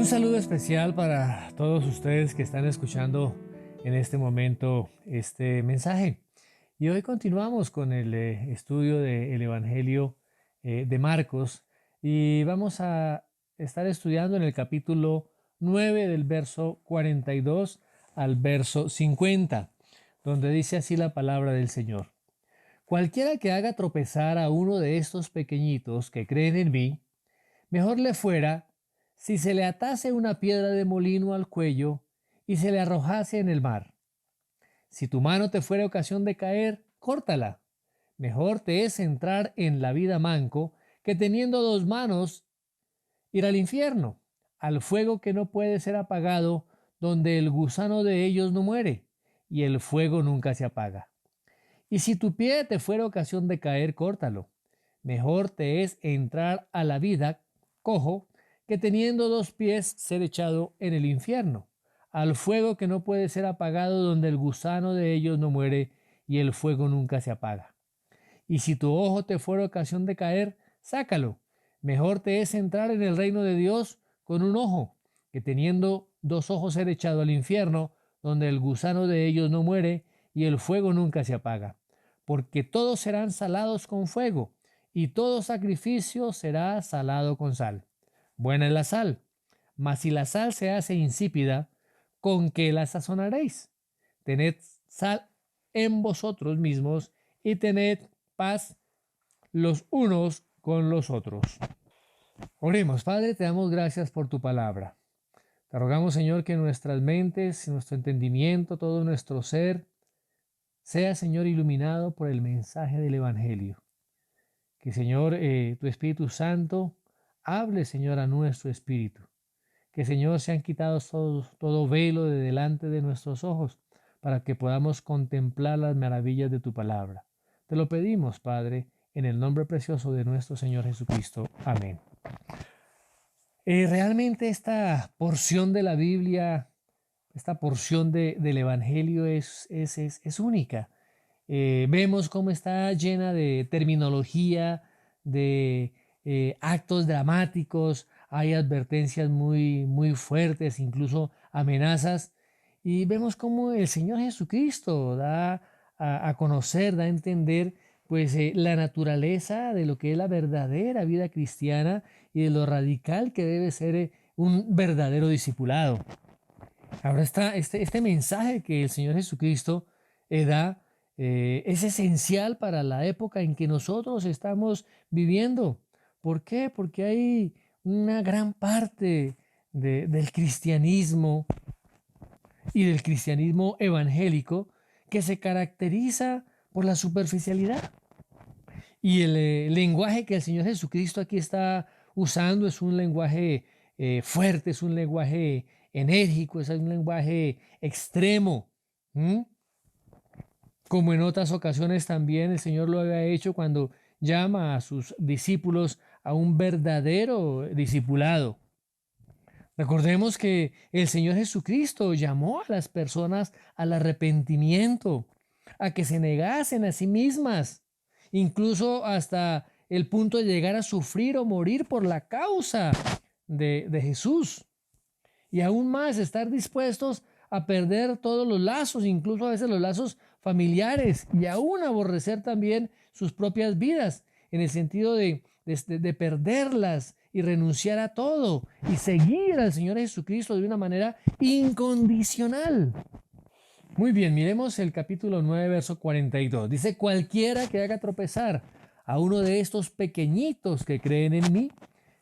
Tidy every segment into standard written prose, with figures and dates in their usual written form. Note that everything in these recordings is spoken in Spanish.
saludo especial para todos ustedes que están escuchando en este momento este mensaje. Y hoy continuamos con el estudio del Evangelio de Marcos y vamos a estar estudiando en el capítulo 9 del verso 42 al verso 50, donde dice así la palabra del Señor. Cualquiera que haga tropezar a uno de estos pequeñitos que creen en mí, mejor le fuera si se le atase una piedra de molino al cuello y se le arrojase en el mar. Si tu mano te fuera ocasión de caer, córtala. Mejor te es entrar en la vida manco que teniendo dos manos ir al infierno, al fuego que no puede ser apagado, donde el gusano de ellos no muere y el fuego nunca se apaga. Y si tu pie te fuera ocasión de caer, córtalo. Mejor te es entrar a la vida cojo que teniendo dos pies ser echado en el infierno, al fuego que no puede ser apagado, donde el gusano de ellos no muere y el fuego nunca se apaga. Y si tu ojo te fuera ocasión de caer, sácalo. Mejor te es entrar en el reino de Dios con un ojo, que teniendo dos ojos ser echado al infierno, donde el gusano de ellos no muere y el fuego nunca se apaga. Porque todos serán salados con fuego, y todo sacrificio será salado con sal. Buena es la sal, mas si la sal se hace insípida, ¿con qué la sazonaréis? Tened sal en vosotros mismos y tened paz los unos con los otros. Oremos. Padre, te damos gracias por tu palabra. Te rogamos, Señor, que nuestras mentes, nuestro entendimiento, todo nuestro ser, sea, Señor, iluminado por el mensaje del Evangelio. Que, Señor, tu Espíritu Santo hable, Señor, a nuestro espíritu. Que, Señor, sean quitados todo velo de delante de nuestros ojos para que podamos contemplar las maravillas de tu palabra. Te lo pedimos, Padre, en el nombre precioso de nuestro Señor Jesucristo. Amén. Realmente esta porción de la Biblia, esta porción del Evangelio es única. Vemos cómo está llena de terminología, de actos dramáticos, hay advertencias muy fuertes, incluso amenazas, y vemos cómo el Señor Jesucristo da a conocer, da a entender pues la naturaleza de lo que es la verdadera vida cristiana y de lo radical que debe ser un verdadero discipulado. Ahora está este mensaje que el Señor Jesucristo da es esencial para la época en que nosotros estamos viviendo. ¿Por qué? Porque hay una gran parte del cristianismo y del cristianismo evangélico que se caracteriza por la superficialidad. Y el lenguaje que el Señor Jesucristo aquí está usando es un lenguaje fuerte, es un lenguaje enérgico, es un lenguaje extremo. Como en otras ocasiones también el Señor lo había hecho cuando llama a sus discípulos a un verdadero discipulado. Recordemos que el Señor Jesucristo llamó a las personas al arrepentimiento, a que se negasen a sí mismas, incluso hasta el punto de llegar a sufrir o morir por la causa de Jesús. Y aún más estar dispuestos a perder todos los lazos, incluso a veces los lazos familiares, y aún aborrecer también sus propias vidas, en el sentido de perderlas y renunciar a todo y seguir al Señor Jesucristo de una manera incondicional. Muy bien, miremos el capítulo 9, verso 42. Dice, cualquiera que haga tropezar a uno de estos pequeñitos que creen en mí,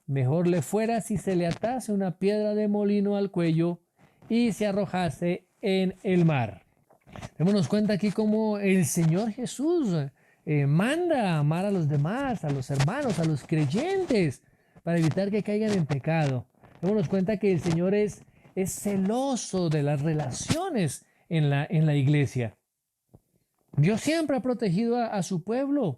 mejor le fuera si se le atase una piedra de molino al cuello y se arrojase en el mar. Démonos cuenta aquí cómo el Señor Jesús manda a amar a los demás, a los hermanos, a los creyentes, para evitar que caigan en pecado. Démonos cuenta que el Señor es celoso de las relaciones en la iglesia. Dios siempre ha protegido a su pueblo.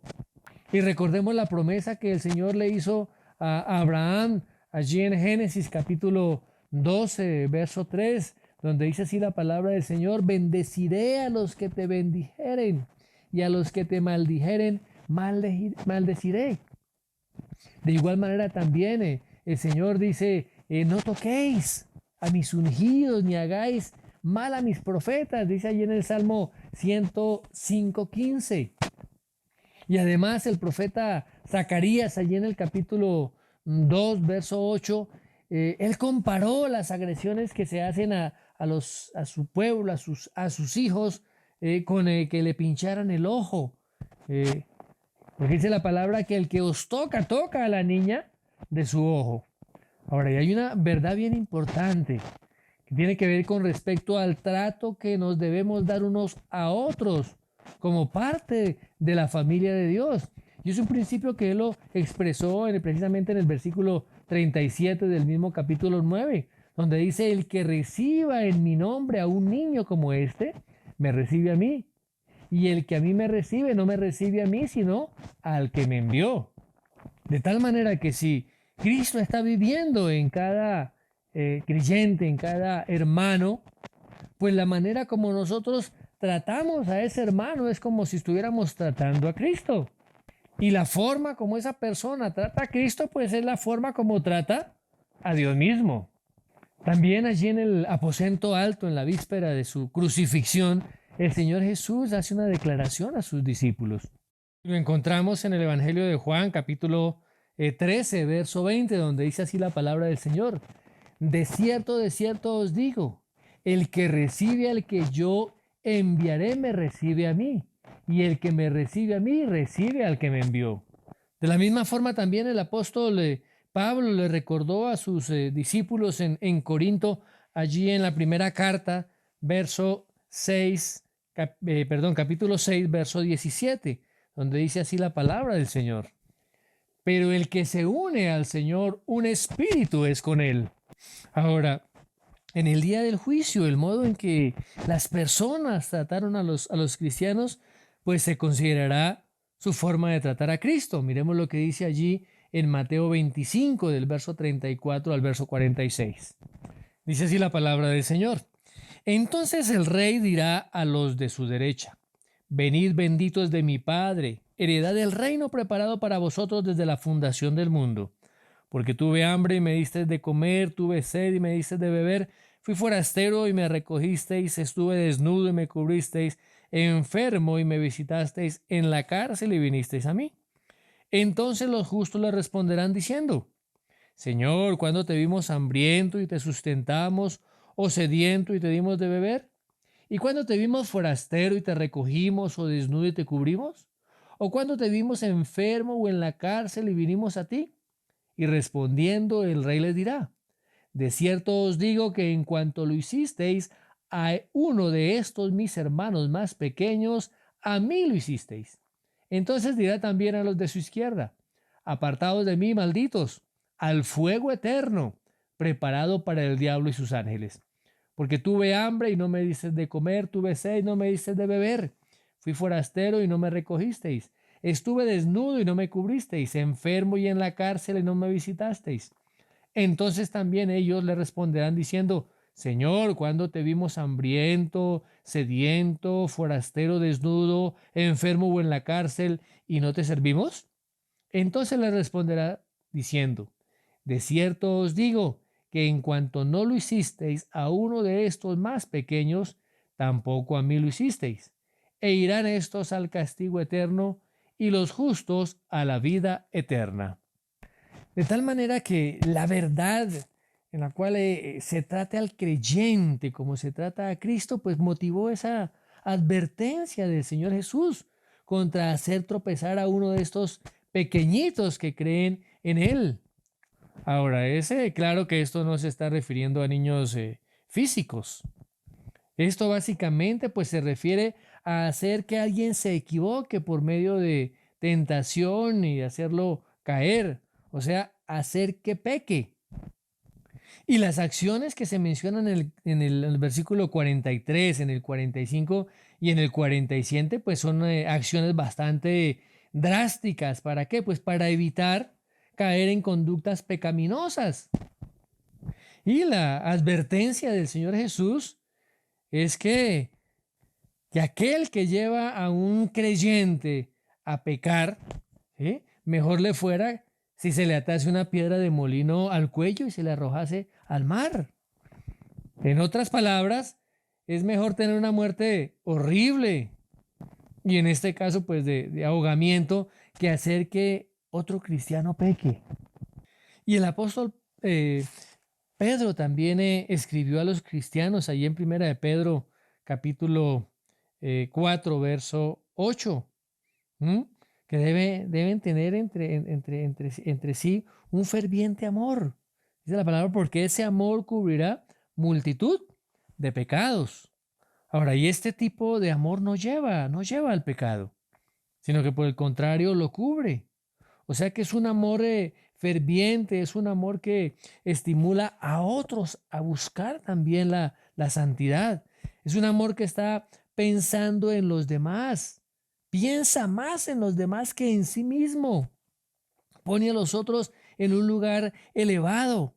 Y recordemos la promesa que el Señor le hizo a Abraham allí en Génesis capítulo 12, verso 3, donde dice así la palabra del Señor: bendeciré a los que te bendijeren y a los que te maldijeren maldeciré. De igual manera también el Señor dice no toquéis a mis ungidos ni hagáis mal a mis profetas, dice allí en el Salmo 105:15. Y además el profeta Zacarías, allí en el capítulo 2, verso 8, él comparó las agresiones que se hacen a su pueblo, a sus hijos, con que le pincharan el ojo. Porque dice la palabra que el que os toca, toca a la niña de su ojo. Ahora, y hay una verdad bien importante que tiene que ver con respecto al trato que nos debemos dar unos a otros como parte de la familia de Dios. Y es un principio que él lo expresó precisamente en el versículo 37 del mismo capítulo 9, donde dice: el que reciba en mi nombre a un niño como este, me recibe a mí. Y el que a mí me recibe, no me recibe a mí, sino al que me envió. De tal manera que si Cristo está viviendo en cada creyente, en cada hermano, pues la manera como nosotros tratamos a ese hermano es como si estuviéramos tratando a Cristo. Y la forma como esa persona trata a Cristo, pues es la forma como trata a Dios mismo. También allí en el aposento alto, en la víspera de su crucifixión, el Señor Jesús hace una declaración a sus discípulos. Lo encontramos en el Evangelio de Juan, capítulo 13, verso 20, donde dice así la palabra del Señor: de cierto os digo, el que recibe al que yo enviaré me recibe a mí, y el que me recibe a mí recibe al que me envió. De la misma forma también el apóstol Pablo le recordó a sus discípulos en Corinto, allí en la primera carta, capítulo 6, verso 17, donde dice así la palabra del Señor: pero el que se une al Señor, un espíritu es con él. Ahora, en el día del juicio, el modo en que las personas trataron a los cristianos, pues se considerará su forma de tratar a Cristo. Miremos lo que dice allí en Mateo 25, del verso 34 al verso 46. Dice así la palabra del Señor: entonces el rey dirá a los de su derecha: venid benditos de mi Padre, heredad del reino preparado para vosotros desde la fundación del mundo. Porque tuve hambre y me disteis de comer, tuve sed y me disteis de beber, fui forastero y me recogisteis, estuve desnudo y me cubristeis, enfermo y me visitasteis, en la cárcel y vinisteis a mí. Entonces los justos le responderán diciendo: Señor, ¿cuándo te vimos hambriento y te sustentamos, o sediento y te dimos de beber? ¿Y cuándo te vimos forastero y te recogimos, o desnudo y te cubrimos? ¿O cuándo te vimos enfermo o en la cárcel y vinimos a ti? Y respondiendo el rey les dirá: de cierto os digo que en cuanto lo hicisteis a uno de estos mis hermanos más pequeños, a mí lo hicisteis. Entonces dirá también a los de su izquierda: apartados de mí, malditos, al fuego eterno, preparado para el diablo y sus ángeles. Porque tuve hambre y no me disteis de comer, tuve sed y no me disteis de beber, fui forastero y no me recogisteis, estuve desnudo y no me cubristeis, enfermo y en la cárcel y no me visitasteis. Entonces también ellos le responderán diciendo: Señor, ¿cuándo te vimos hambriento, sediento, forastero, desnudo, enfermo o en la cárcel y no te servimos? Entonces le responderá diciendo: de cierto os digo que en cuanto no lo hicisteis a uno de estos más pequeños, tampoco a mí lo hicisteis. E irán estos al castigo eterno y los justos a la vida eterna. De tal manera que la verdad en la cual se trata al creyente como se trata a Cristo, pues motivó esa advertencia del Señor Jesús contra hacer tropezar a uno de estos pequeñitos que creen en Él. Ahora, claro que esto no se está refiriendo a niños físicos. Esto básicamente pues se refiere a hacer que alguien se equivoque por medio de tentación y hacerlo caer, o sea, hacer que peque. Y las acciones que se mencionan en el versículo 43, en el 45 y en el 47, pues son acciones bastante drásticas. ¿Para qué? Pues para evitar caer en conductas pecaminosas. Y la advertencia del Señor Jesús es que aquel que lleva a un creyente a pecar, ¿sí?, mejor le fuera si se le atase una piedra de molino al cuello y se le arrojase al mar. En otras palabras, es mejor tener una muerte horrible, y en este caso pues de ahogamiento, que hacer que otro cristiano peque. Y el apóstol Pedro también escribió a los cristianos allí en Primera de Pedro, capítulo 4, verso 8, ¿m? Que deben tener entre sí un ferviente amor. Dice la palabra, porque ese amor cubrirá multitud de pecados. Ahora, y este tipo de amor no lleva al pecado, sino que por el contrario lo cubre. O sea que es un amor ferviente, es un amor que estimula a otros a buscar también la santidad. Es un amor que está pensando en los demás. Piensa más en los demás que en sí mismo. Pone a los otros en un lugar elevado.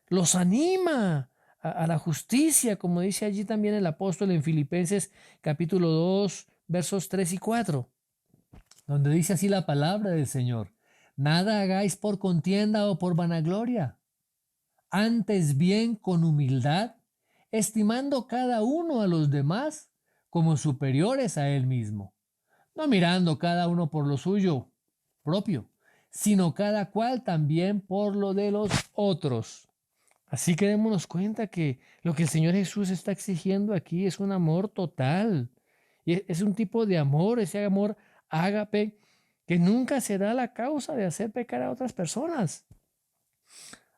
Los anima a la justicia, como dice allí también el apóstol en Filipenses capítulo 2, versos 3 y 4, donde dice así la palabra del Señor: nada hagáis por contienda o por vanagloria, antes bien con humildad, estimando cada uno a los demás como superiores a él mismo, no mirando cada uno por lo suyo propio, sino cada cual también por lo de los otros. Así que démonos cuenta que lo que el Señor Jesús está exigiendo aquí es un amor total. Y es un tipo de amor, ese amor ágape, que nunca será la causa de hacer pecar a otras personas.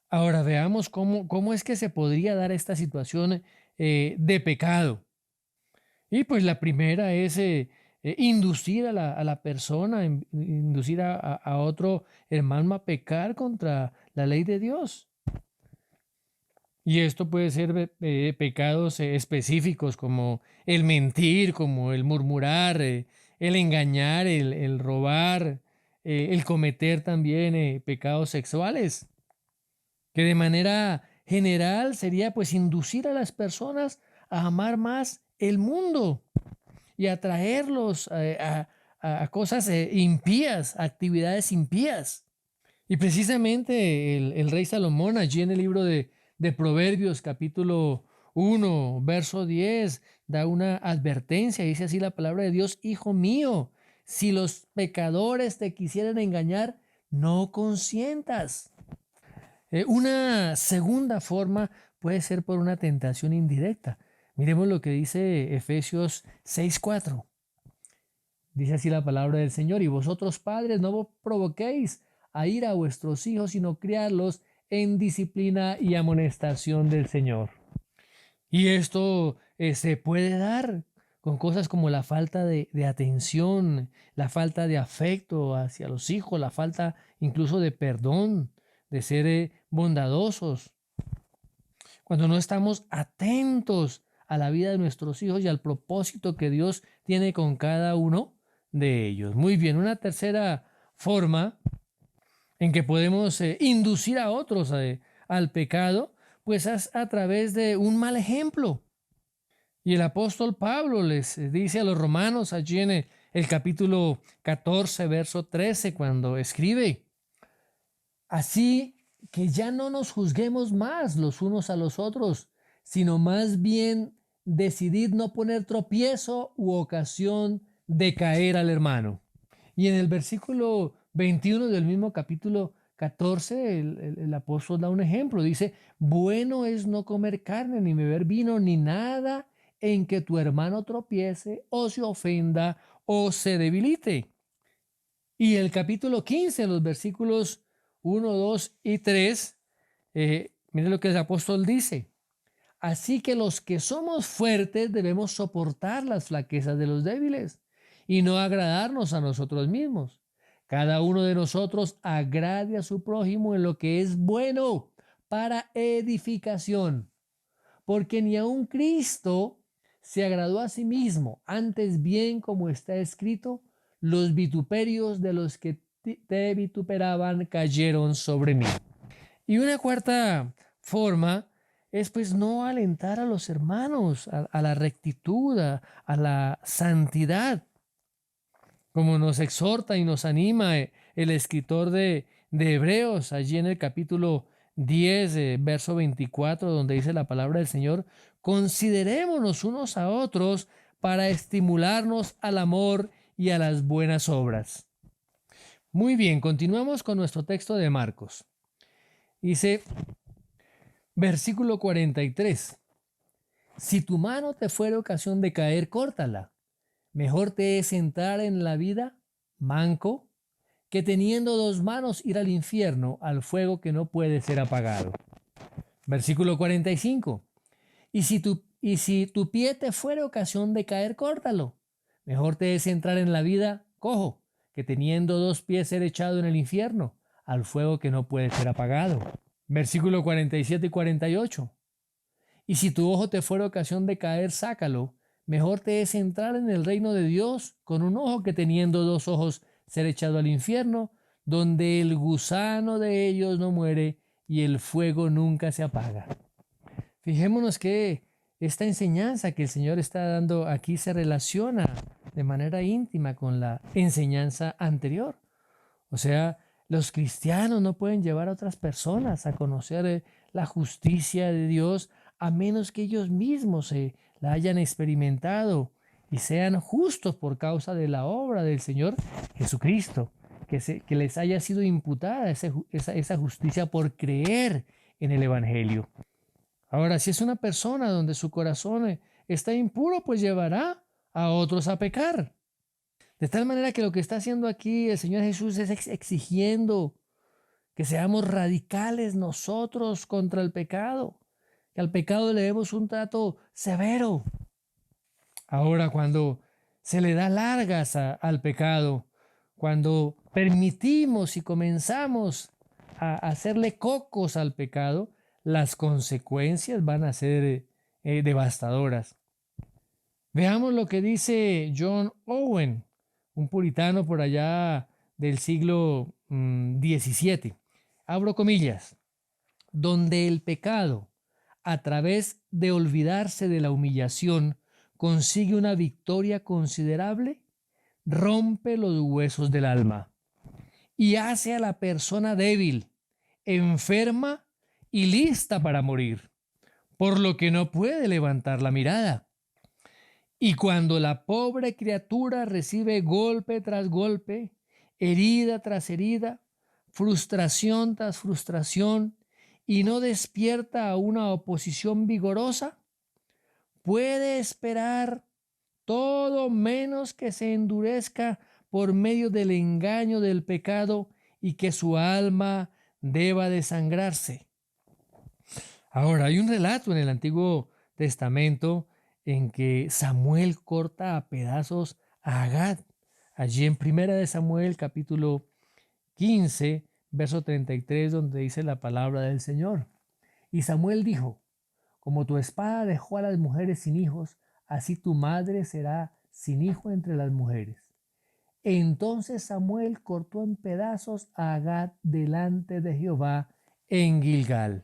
Ahora veamos cómo es que se podría dar esta situación de pecado. Y pues la primera es inducir a la persona, inducir a otro hermano a pecar contra la ley de Dios. Y esto puede ser pecados específicos como el mentir, como el murmurar, el engañar, el robar, el cometer también pecados sexuales, que de manera general sería pues inducir a las personas a amar más el mundo y atraerlos a cosas impías, actividades impías. Y precisamente el rey Salomón, allí en el libro de Proverbios, capítulo 1, verso 10, da una advertencia. Dice así la palabra de Dios: hijo mío, si los pecadores te quisieran engañar, no consientas. Una segunda forma puede ser por una tentación indirecta. Miremos lo que dice Efesios 6:4. Dice así la palabra del Señor: y vosotros padres no provoquéis a ir a vuestros hijos, sino criarlos en disciplina y amonestación del Señor. Y esto se puede dar con cosas como la falta de atención, la falta de afecto hacia los hijos, la falta incluso de perdón, de ser bondadosos. Cuando no estamos atentos a la vida de nuestros hijos y al propósito que Dios tiene con cada uno de ellos. Muy bien, una tercera forma en que podemos inducir a otros al pecado, pues es a través de un mal ejemplo. Y el apóstol Pablo les dice a los romanos allí en el capítulo 14, verso 13, cuando escribe: así que ya no nos juzguemos más los unos a los otros, sino más bien decidid no poner tropiezo u ocasión de caer al hermano. Y en el versículo 21 del mismo capítulo 14, el apóstol da un ejemplo. Dice: bueno es no comer carne, ni beber vino, ni nada en que tu hermano tropiece o se ofenda o se debilite. Y el capítulo 15, los versículos 1, 2 y 3, mire lo que el apóstol dice: así que los que somos fuertes debemos soportar las flaquezas de los débiles y no agradarnos a nosotros mismos. Cada uno de nosotros agrade a su prójimo en lo que es bueno para edificación, porque ni aun Cristo se agradó a sí mismo, antes bien, como está escrito: los vituperios de los que te vituperaban cayeron sobre mí. Y una cuarta forma es pues no alentar a los hermanos a la rectitud, a la santidad, como nos exhorta y nos anima el escritor de Hebreos, allí en el capítulo 10, verso 24, donde dice la palabra del Señor: considerémonos unos a otros para estimularnos al amor y a las buenas obras. Muy bien, continuamos con nuestro texto de Marcos. Dice, versículo 43, si tu mano te fuere ocasión de caer, córtala. Mejor te es entrar en la vida manco que teniendo dos manos ir al infierno, al fuego que no puede ser apagado. Versículo 45. Y si tu pie te fuere ocasión de caer, córtalo. Mejor te es entrar en la vida cojo que teniendo dos pies ser echado en el infierno, al fuego que no puede ser apagado. Versículo 47 y 48. Y si tu ojo te fuere ocasión de caer, sácalo. Mejor te es entrar en el reino de Dios con un ojo que teniendo dos ojos ser echado al infierno, donde el gusano de ellos no muere y el fuego nunca se apaga. Fijémonos que esta enseñanza que el Señor está dando aquí se relaciona de manera íntima con la enseñanza anterior. O sea, los cristianos no pueden llevar a otras personas a conocer la justicia de Dios a menos que ellos mismos la hayan experimentado y sean justos por causa de la obra del Señor Jesucristo, que les haya sido imputada esa justicia por creer en el Evangelio. Ahora, si es una persona donde su corazón está impuro, pues llevará a otros a pecar. De tal manera que lo que está haciendo aquí el Señor Jesús es exigiendo que seamos radicales nosotros contra el pecado, que al pecado le demos un trato severo. Ahora, cuando se le da largas al pecado, cuando permitimos y comenzamos a hacerle cocos al pecado, las consecuencias van a ser devastadoras. Veamos lo que dice John Owen, un puritano por allá del siglo XVII. Abro comillas. Donde el pecado, a través de olvidarse de la humillación, consigue una victoria considerable, rompe los huesos del alma y hace a la persona débil, enferma y lista para morir, por lo que no puede levantar la mirada. Y cuando la pobre criatura recibe golpe tras golpe, herida tras herida, frustración tras frustración, y no despierta a una oposición vigorosa, puede esperar todo menos que se endurezca por medio del engaño del pecado y que su alma deba desangrarse. Ahora, hay un relato en el Antiguo Testamento en que Samuel corta a pedazos a Agag. Allí en Primera de Samuel, capítulo 15, verso 33, donde dice la palabra del Señor. Y Samuel dijo: como tu espada dejó a las mujeres sin hijos, así tu madre será sin hijo entre las mujeres. Entonces Samuel cortó en pedazos a Agag delante de Jehová en Gilgal.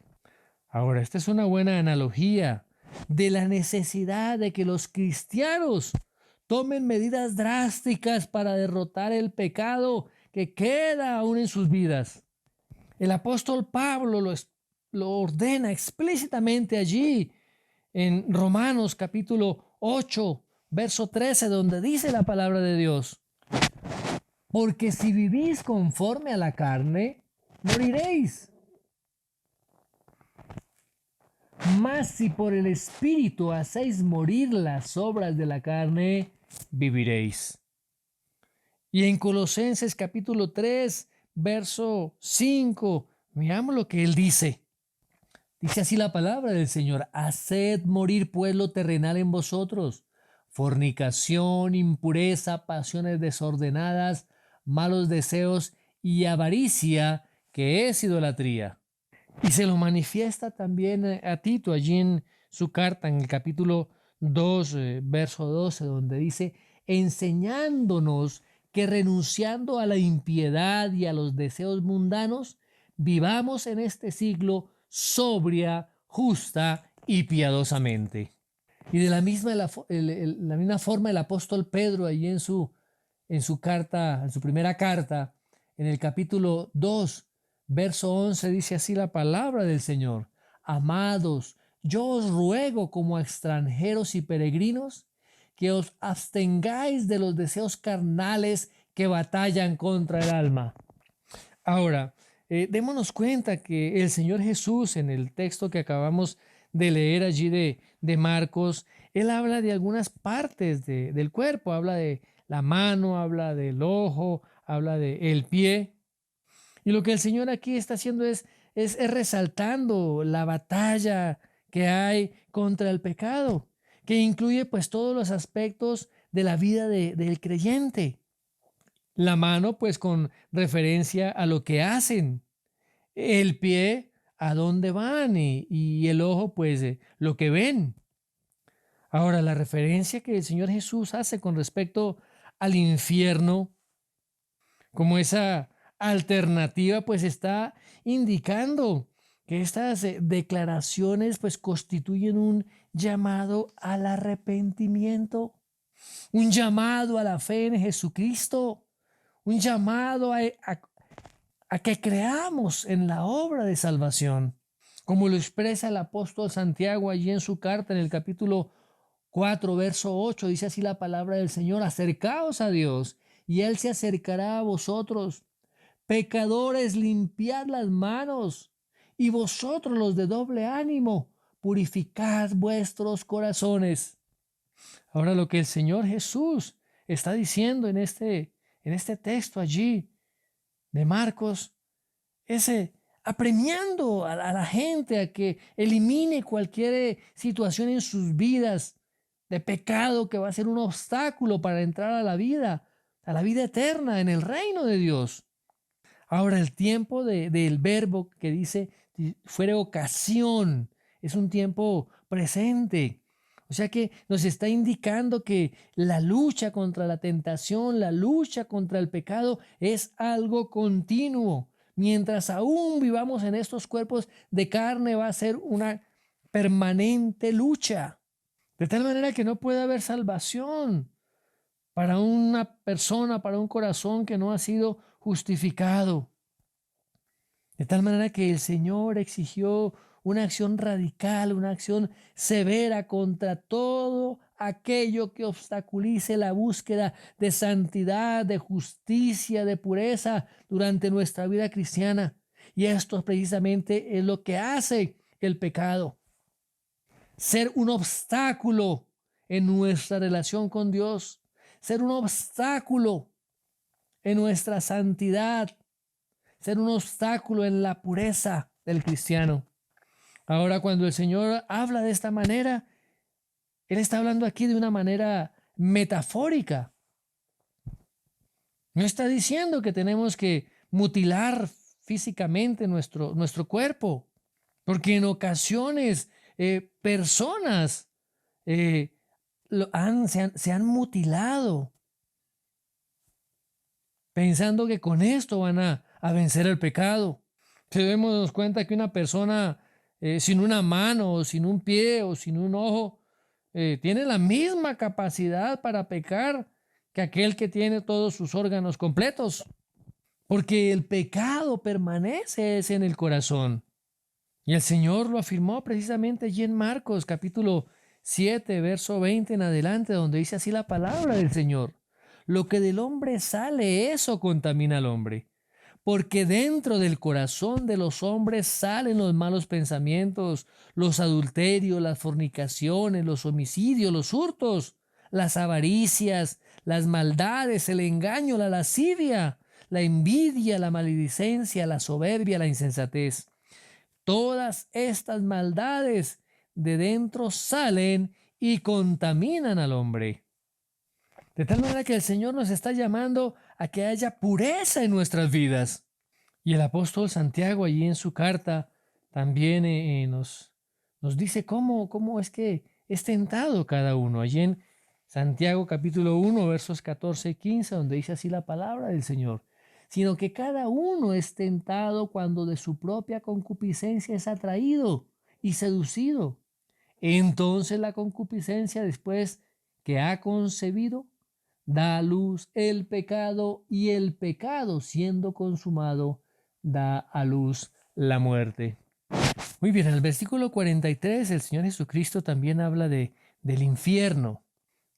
Ahora, esta es una buena analogía de la necesidad de que los cristianos tomen medidas drásticas para derrotar el pecado que queda aún en sus vidas. El apóstol Pablo lo ordena explícitamente allí en Romanos capítulo 8, verso 13, donde dice la palabra de Dios: porque si vivís conforme a la carne, moriréis. Mas si por el Espíritu hacéis morir las obras de la carne, viviréis. Y en Colosenses capítulo 3, verso 5, miramos lo que él dice. Dice así la palabra del Señor: haced morir pues lo terrenal en vosotros, fornicación, impureza, pasiones desordenadas, malos deseos y avaricia, que es idolatría. Y se lo manifiesta también a Tito allí en su carta, en el capítulo 2, verso 12, donde dice: enseñándonos que renunciando a la impiedad y a los deseos mundanos, vivamos en este siglo sobria, justa y piadosamente. Y de la misma forma el apóstol Pedro allí en su carta, en su primera carta, en el capítulo 2, Verso 11 dice así la palabra del Señor. Amados, yo os ruego como a extranjeros y peregrinos que os abstengáis de los deseos carnales que batallan contra el alma. Ahora, démonos cuenta que el Señor Jesús, en el texto que acabamos de leer allí de Marcos, Él habla de algunas partes del cuerpo, habla de la mano, habla del ojo, habla del pie. Y lo que el Señor aquí está haciendo es resaltando la batalla que hay contra el pecado, que incluye pues todos los aspectos de la vida del creyente. La mano pues con referencia a lo que hacen, el pie a dónde van y el ojo pues lo que ven. Ahora, la referencia que el Señor Jesús hace con respecto al infierno como esa alternativa, pues está indicando que estas declaraciones pues constituyen un llamado al arrepentimiento, un llamado a la fe en Jesucristo, un llamado a que creamos en la obra de salvación, como lo expresa el apóstol Santiago allí en su carta en el capítulo 4, verso 8, dice así la palabra del Señor: acercaos a Dios y Él se acercará a vosotros. Pecadores, limpiad las manos, y vosotros los de doble ánimo, purificad vuestros corazones. Ahora lo que el Señor Jesús está diciendo en este texto allí de Marcos es apremiando a la gente a que elimine cualquier situación en sus vidas de pecado que va a ser un obstáculo para entrar a la vida eterna en el reino de Dios. Ahora, el tiempo del verbo que dice fuere ocasión es un tiempo presente. O sea que nos está indicando que la lucha contra la tentación, la lucha contra el pecado es algo continuo. Mientras aún vivamos en estos cuerpos de carne, va a ser una permanente lucha. De tal manera que no puede haber salvación para una persona, para un corazón que no ha sido justificado. De tal manera que el Señor exigió una acción radical, una acción severa contra todo aquello que obstaculice la búsqueda de santidad, de justicia, de pureza durante nuestra vida cristiana. Y esto precisamente es lo que hace el pecado: ser un obstáculo en nuestra relación con Dios, ser un obstáculo en nuestra santidad, ser un obstáculo en la pureza del cristiano. Ahora, cuando el Señor habla de esta manera, Él está hablando aquí de una manera metafórica. No está diciendo que tenemos que mutilar físicamente nuestro cuerpo, porque en ocasiones personas se han mutilado pensando que con esto van a vencer el pecado. Si demos cuenta que una persona sin una mano, o sin un pie, o sin un ojo, tiene la misma capacidad para pecar que aquel que tiene todos sus órganos completos, porque el pecado permanece en el corazón. Y el Señor lo afirmó precisamente allí en Marcos capítulo 7, verso 20 en adelante, donde dice así la palabra del Señor: lo que del hombre sale, eso contamina al hombre. Porque dentro del corazón de los hombres salen los malos pensamientos, los adulterios, las fornicaciones, los homicidios, los hurtos, las avaricias, las maldades, el engaño, la lascivia, la envidia, la maledicencia, la soberbia, la insensatez. Todas estas maldades de dentro salen y contaminan al hombre. De tal manera que el Señor nos está llamando a que haya pureza en nuestras vidas. Y el apóstol Santiago allí en su carta también nos dice cómo es que es tentado cada uno. Allí en Santiago capítulo 1 versos 14 y 15, donde dice así la palabra del Señor: sino que cada uno es tentado cuando de su propia concupiscencia es atraído y seducido. Entonces la concupiscencia, después que ha concebido, da a luz el pecado, y el pecado, siendo consumado, da a luz la muerte. Muy bien, en el versículo 43 el Señor Jesucristo también habla del infierno,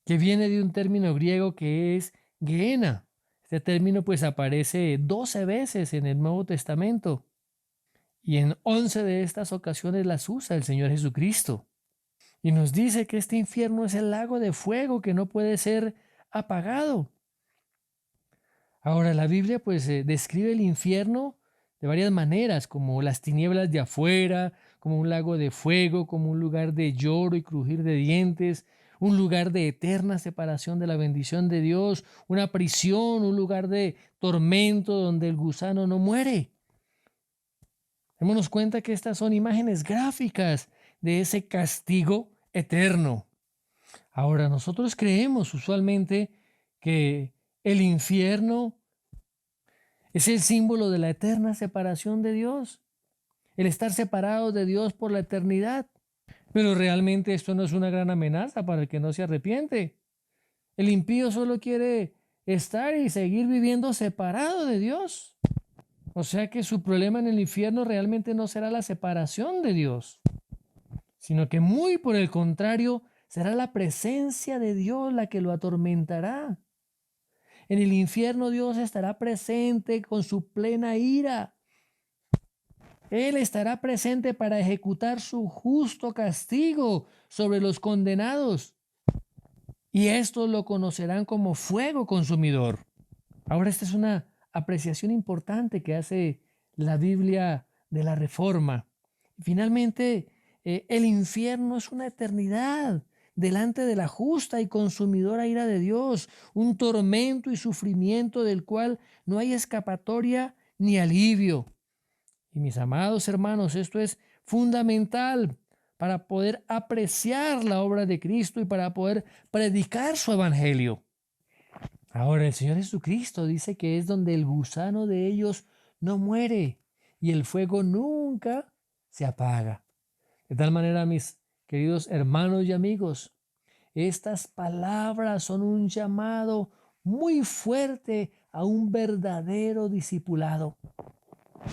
que viene de un término griego que es Gehenna. Este término pues aparece 12 veces en el Nuevo Testamento y en 11 de estas ocasiones las usa el Señor Jesucristo. Y nos dice que este infierno es el lago de fuego que no puede ser apagado. Ahora, la Biblia pues describe el infierno de varias maneras, como las tinieblas de afuera, como un lago de fuego, como un lugar de lloro y crujir de dientes, un lugar de eterna separación de la bendición de Dios, una prisión, un lugar de tormento donde el gusano no muere. Démonos cuenta que estas son imágenes gráficas de ese castigo eterno. Ahora, nosotros creemos usualmente que el infierno es el símbolo de la eterna separación de Dios, el estar separados de Dios por la eternidad. Pero realmente esto no es una gran amenaza para el que no se arrepiente. El impío solo quiere estar y seguir viviendo separado de Dios. O sea que su problema en el infierno realmente no será la separación de Dios, sino que muy por el contrario, será la presencia de Dios la que lo atormentará. En el infierno Dios estará presente con su plena ira. Él estará presente para ejecutar su justo castigo sobre los condenados. Y estos lo conocerán como fuego consumidor. Ahora, esta es una apreciación importante que hace la Biblia de la Reforma. Finalmente, el infierno es una eternidad delante de la justa y consumidora ira de Dios, un tormento y sufrimiento del cual no hay escapatoria ni alivio. Y mis amados hermanos, esto es fundamental para poder apreciar la obra de Cristo y para poder predicar su evangelio. Ahora, el Señor Jesucristo dice que es donde el gusano de ellos no muere y el fuego nunca se apaga. De tal manera, mis queridos hermanos y amigos, estas palabras son un llamado muy fuerte a un verdadero discipulado.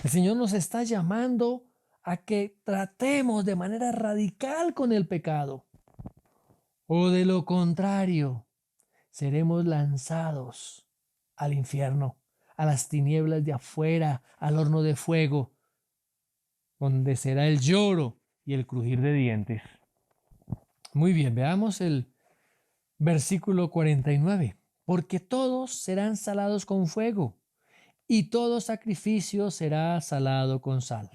El Señor nos está llamando a que tratemos de manera radical con el pecado. O de lo contrario, seremos lanzados al infierno, a las tinieblas de afuera, al horno de fuego, donde será el lloro y el crujir de dientes. Muy bien, veamos el versículo 49. Porque todos serán salados con fuego, y todo sacrificio será salado con sal.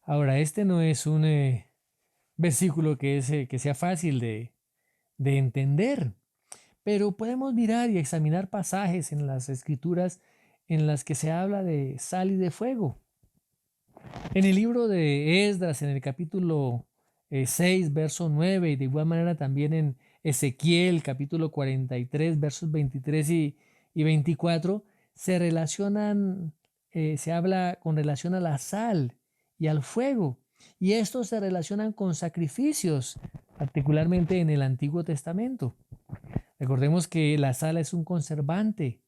Ahora, este no es un versículo que sea fácil de entender, pero podemos mirar y examinar pasajes en las Escrituras en las que se habla de sal y de fuego. En el libro de Esdras, en el capítulo 6, verso 9, y de igual manera también en Ezequiel, capítulo 43, versos 23 y 24, se relacionan, se habla con relación a la sal y al fuego, y estos se relacionan con sacrificios, particularmente en el Antiguo Testamento. Recordemos que la sal es un conservante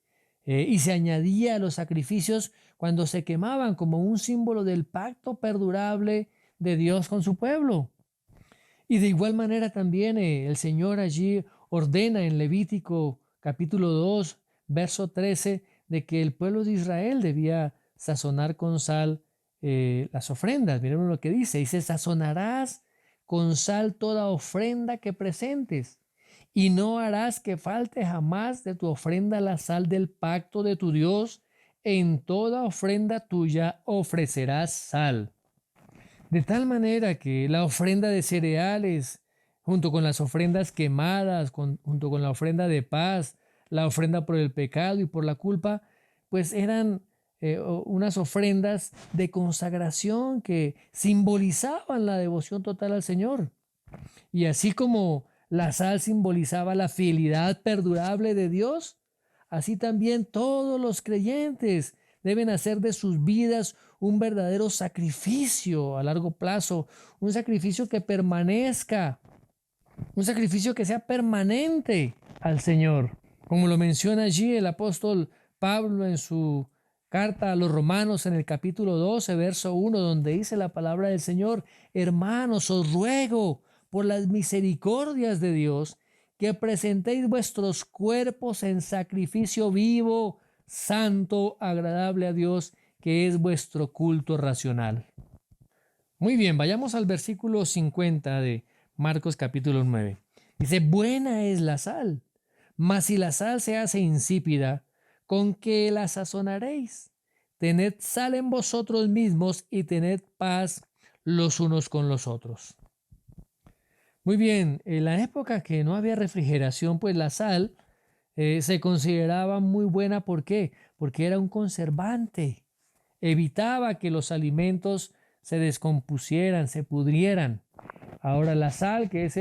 y se añadía a los sacrificios cuando se quemaban como un símbolo del pacto perdurable de Dios con su pueblo. Y de igual manera también el Señor allí ordena en Levítico capítulo 2, verso 13, de que el pueblo de Israel debía sazonar con sal las ofrendas. Miremos lo que dice, sazonarás con sal toda ofrenda que presentes, y no harás que falte jamás de tu ofrenda la sal del pacto de tu Dios. En toda ofrenda tuya ofrecerás sal. De tal manera que la ofrenda de cereales, junto con las ofrendas quemadas, junto con la ofrenda de paz, la ofrenda por el pecado y por la culpa, pues eran unas ofrendas de consagración que simbolizaban la devoción total al Señor. Y así como la sal simbolizaba la fidelidad perdurable de Dios, así también todos los creyentes deben hacer de sus vidas un verdadero sacrificio a largo plazo, un sacrificio que permanezca, un sacrificio que sea permanente al Señor. Como lo menciona allí el apóstol Pablo en su carta a los Romanos en el capítulo 12, verso 1, donde dice la palabra del Señor: hermanos, os ruego por las misericordias de Dios que presentéis vuestros cuerpos en sacrificio vivo, santo, agradable a Dios, que es vuestro culto racional. Muy bien, vayamos al versículo 50 de Marcos capítulo 9. Dice: buena es la sal, mas si la sal se hace insípida, ¿con qué la sazonaréis? Tened sal en vosotros mismos y tened paz los unos con los otros. Muy bien, en la época que no había refrigeración, pues la sal se consideraba muy buena. ¿Por qué? Porque era un conservante. Evitaba que los alimentos se descompusieran, se pudrieran. Ahora la sal, que es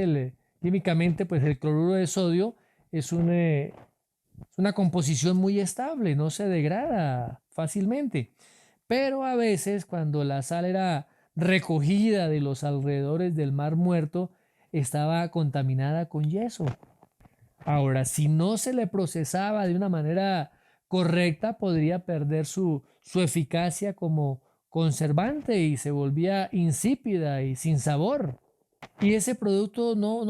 químicamente pues el cloruro de sodio, es una composición muy estable, no se degrada fácilmente. Pero a veces cuando la sal era recogida de los alrededores del Mar Muerto, estaba contaminada con yeso. Ahora, si no se le procesaba de una manera correcta, podría perder su eficacia como conservante y se volvía insípida y sin sabor. Y ese producto no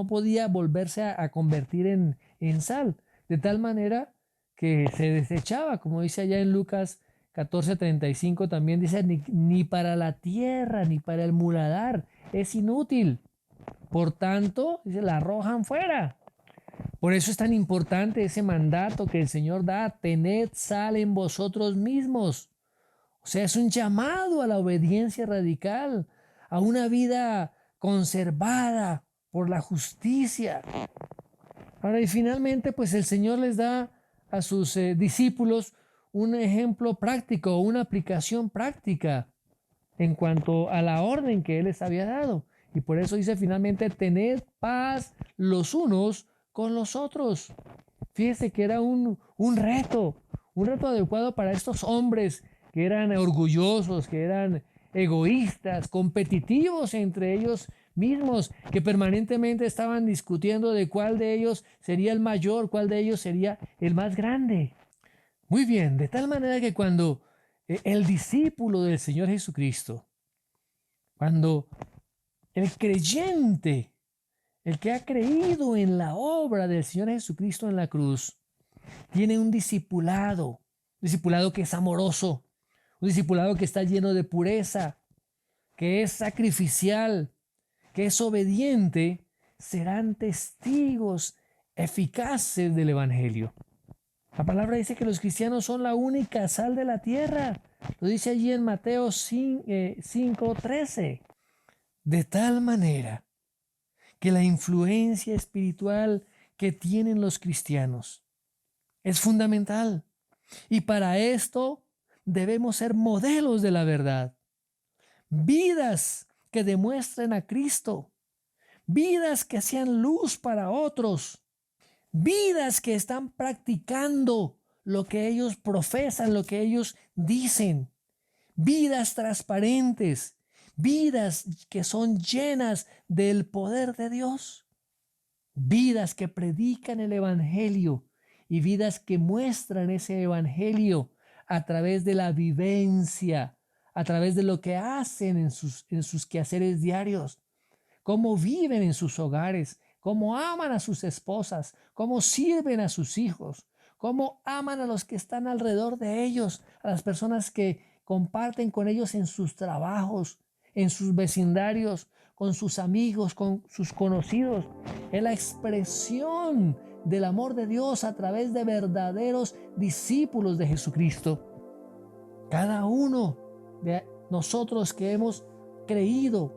podía volverse a convertir en sal, de tal manera que se desechaba, como dice allá en Lucas 14:35, también dice: ni para la tierra, ni para el muladar, es inútil. Por tanto, dice, la arrojan fuera. Por eso es tan importante ese mandato que el Señor da: tened sal en vosotros mismos. O sea, es un llamado a la obediencia radical, a una vida conservada por la justicia. Ahora, y finalmente, pues el Señor les da a sus discípulos un ejemplo práctico, una aplicación práctica en cuanto a la orden que Él les había dado. Y por eso dice finalmente: tened paz los unos con los otros. Fíjese que era un reto adecuado para estos hombres que eran orgullosos, que eran egoístas, competitivos entre ellos mismos, que permanentemente estaban discutiendo de cuál de ellos sería el mayor, cuál de ellos sería el más grande. Muy bien, de tal manera que cuando el discípulo del Señor Jesucristo, cuando el creyente, el que ha creído en la obra del Señor Jesucristo en la cruz, tiene un discipulado que es amoroso, un discipulado que está lleno de pureza, que es sacrificial, que es obediente, serán testigos eficaces del Evangelio. La palabra dice que los cristianos son la única sal de la tierra. Lo dice allí en Mateo 5:13. De tal manera que la influencia espiritual que tienen los cristianos es fundamental. Y para esto debemos ser modelos de la verdad. Vidas que demuestren a Cristo. Vidas que sean luz para otros. Vidas que están practicando lo que ellos profesan, lo que ellos dicen. Vidas transparentes. Vidas que son llenas del poder de Dios. Vidas que predican el Evangelio y vidas que muestran ese Evangelio a través de la vivencia, a través de lo que hacen en sus quehaceres diarios, cómo viven en sus hogares, cómo aman a sus esposas, cómo sirven a sus hijos, cómo aman a los que están alrededor de ellos, a las personas que comparten con ellos en sus trabajos, en sus vecindarios, con sus amigos, con sus conocidos. Es la expresión del amor de Dios a través de verdaderos discípulos de Jesucristo. Cada uno de nosotros que hemos creído,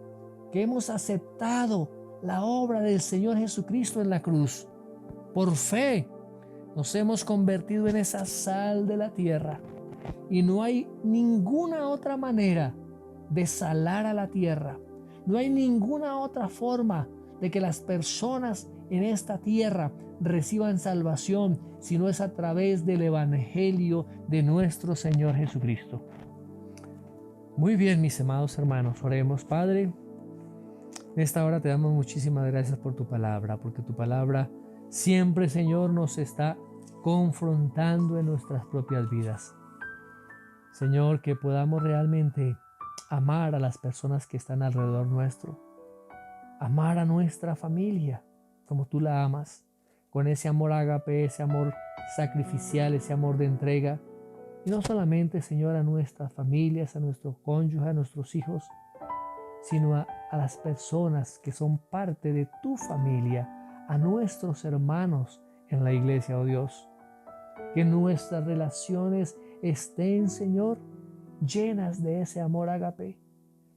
que hemos aceptado la obra del Señor Jesucristo en la cruz, por fe nos hemos convertido en esa sal de la tierra. Y no hay ninguna otra manera de salar a la tierra. No hay ninguna otra forma de que las personas en esta tierra reciban salvación, si no es a través del Evangelio de nuestro Señor Jesucristo. Muy bien, mis amados hermanos, oremos. Padre, en esta hora te damos muchísimas gracias por tu palabra, porque tu palabra siempre, Señor, nos está confrontando en nuestras propias vidas. Señor, que podamos realmente amar a las personas que están alrededor nuestro, amar a nuestra familia como tú la amas, con ese amor ágape, ese amor sacrificial, ese amor de entrega. Y no solamente, Señor, a nuestras familias, a nuestro cónyuge, a nuestros hijos, sino a las personas que son parte de tu familia, a nuestros hermanos en la iglesia, oh Dios. Que nuestras relaciones estén, Señor, llenas de ese amor ágape,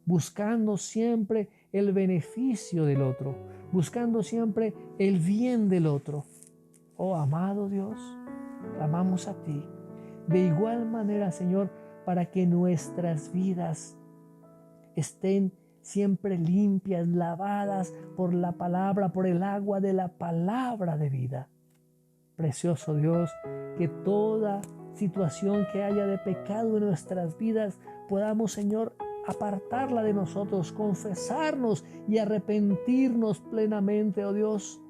buscando siempre el beneficio del otro, buscando siempre el bien del otro. Oh amado Dios, clamamos a ti. De igual manera, Señor, para que nuestras vidas estén siempre limpias, lavadas por la palabra, por el agua de la palabra de vida. Precioso Dios, que toda situación que haya de pecado en nuestras vidas podamos, Señor, apartarla de nosotros, confesarnos y arrepentirnos plenamente, oh Dios.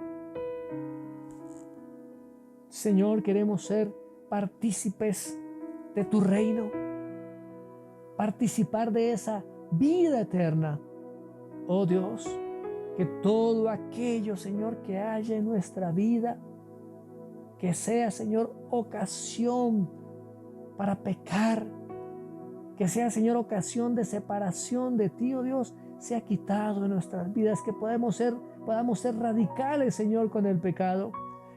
Señor, queremos ser partícipes de tu reino, participar de esa vida eterna. Oh Dios, que todo aquello, Señor, que haya en nuestra vida, que sea, Señor, ocasión para pecar, que sea, Señor, ocasión de separación de ti, oh Dios, sea quitado de nuestras vidas, que podamos ser radicales, Señor, con el pecado,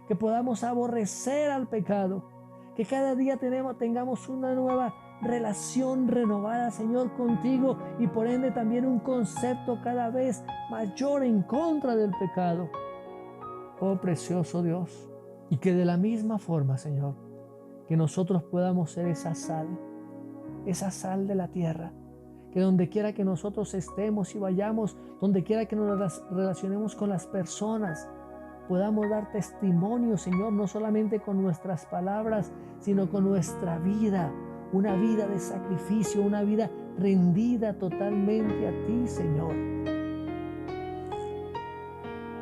que podamos aborrecer al pecado, que cada día tengamos una nueva relación renovada, Señor, contigo, y por ende también un concepto cada vez mayor en contra del pecado. Oh precioso Dios, y que de la misma forma, Señor, que nosotros podamos ser esa sal de la tierra, que donde quiera que nosotros estemos y vayamos, donde quiera que nos relacionemos con las personas, podamos dar testimonio, Señor, no solamente con nuestras palabras, sino con nuestra vida, una vida de sacrificio, una vida rendida totalmente a ti, Señor.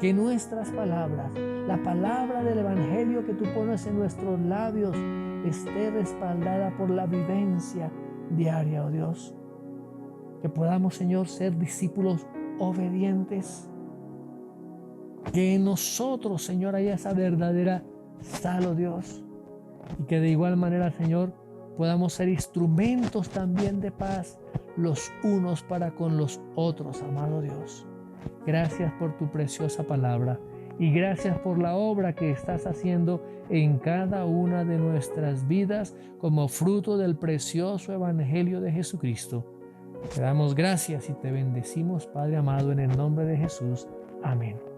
Que nuestras palabras, la palabra del Evangelio que tú pones en nuestros labios, esté respaldada por la vivencia diaria, oh Dios. Que podamos, Señor, ser discípulos obedientes. Que en nosotros, Señor, haya esa verdadera sal, oh Dios. Y que de igual manera, Señor, podamos ser instrumentos también de paz los unos para con los otros, amado Dios. Gracias por tu preciosa palabra y gracias por la obra que estás haciendo en cada una de nuestras vidas como fruto del precioso Evangelio de Jesucristo. Te damos gracias y te bendecimos, Padre amado, en el nombre de Jesús. Amén.